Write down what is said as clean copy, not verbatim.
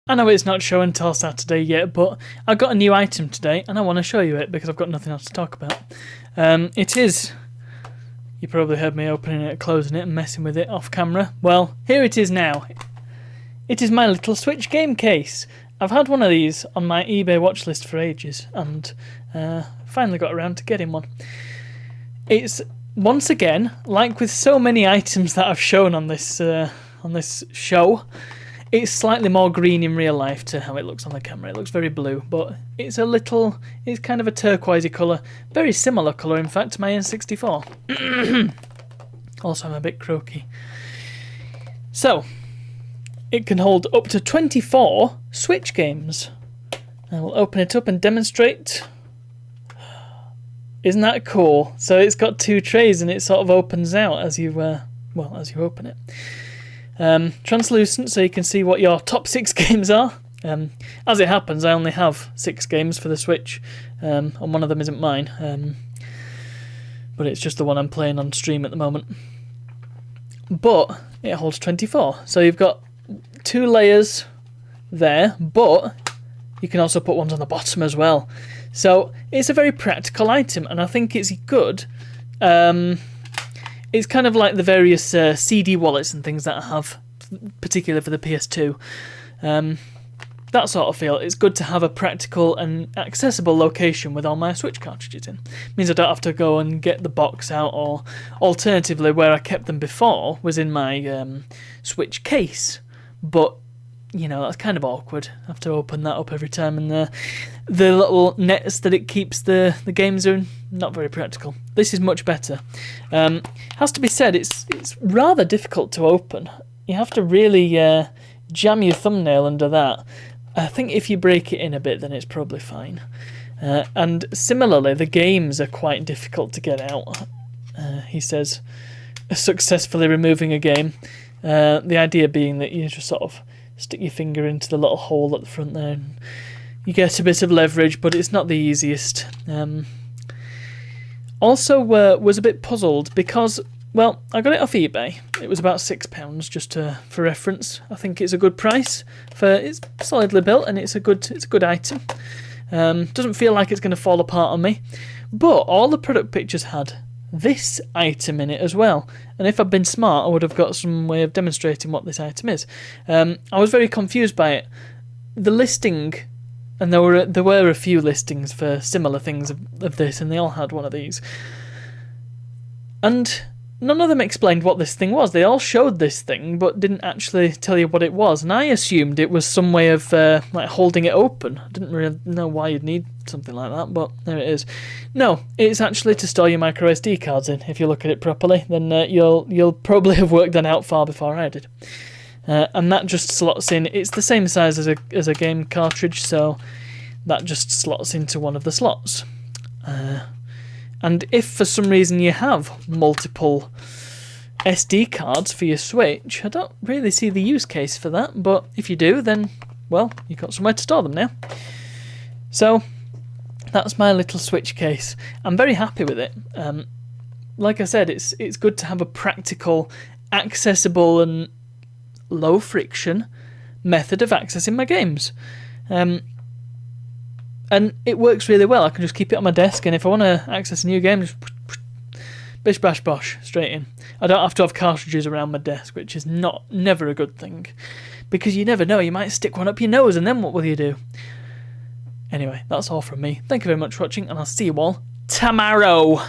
I know it's not show until Saturday yet, but I got a new item today and I want to show you it because I've got nothing else to talk about. It is... You probably heard me opening it, closing it and messing with it off camera. Well, here it is now. It is my little Switch game case. I've had one of these on my eBay watch list for ages and finally got around to getting one. It's, once again, like with so many items that I've shown on this show, it's slightly more green in real life to how it looks on the camera. It looks very blue, but it's kind of a turquoisey colour. Very similar colour, in fact, to my N64. Also, I'm a bit croaky. So, it can hold up to 24 Switch games. I will open it up and demonstrate. Isn't that cool? So it's got two trays and it sort of opens out as you open it. Translucent, so you can see what your top 6 games are. As it happens, I only have 6 games for the Switch, and one of them isn't mine, but it's just the one I'm playing on stream at the moment. But it holds 24, so you've got 2 layers there, but you can also put ones on the bottom as well. So it's a very practical item, and I think it's good. It's kind of like the various CD wallets and things that I have, particularly for the PS2. That sort of feel. It's good to have a practical and accessible location with all my Switch cartridges in. It means I don't have to go and get the box out, or alternatively, where I kept them before was in my Switch case. But, you know, that's kind of awkward. I have to open that up every time, and the little nets that it keeps the games in, not very practical. This is much better. Has to be said, it's rather difficult to open. You have to really jam your thumbnail under that. I think if you break it in a bit, then it's probably fine. And similarly, the games are quite difficult to get out. He says, successfully removing a game. The idea being that you just sort of stick your finger into the little hole at the front there, and you get a bit of leverage, but it's not the easiest. Also, was a bit puzzled because, well, I got it off eBay. It was about £6, just for reference. I think it's a good price it's solidly built and it's a good item. Doesn't feel like it's going to fall apart on me, but all the product pictures had this item in it as well. And if I'd been smart, I would have got some way of demonstrating what this item is. I was very confused by it. The listing, and there were a few listings for similar things of this, and they all had one of these. And none of them explained what this thing was. They all showed this thing, but didn't actually tell you what it was. And I assumed it was some way of like holding it open. I didn't really know why you'd need something like that, but there it is. No, it's actually to store your micro SD cards in. If you look at it properly, then you'll probably have worked that out far before I did. And that just slots in. It's the same size as a game cartridge, so that just slots into one of the slots. And if for some reason you have multiple SD cards for your Switch, I don't really see the use case for that, but if you do, then, well, you've got somewhere to store them now. So, that's my little Switch case. I'm very happy with it. Like I said, it's good to have a practical, accessible and low friction method of accessing my games. And it works really well. I can just keep it on my desk, and if I want to access a new game, just bish bash bosh, straight in. I don't have to have cartridges around my desk, which is never a good thing, because you never know, you might stick one up your nose, and then what will you do? Anyway, that's all from me. Thank you very much for watching, and I'll see you all tomorrow.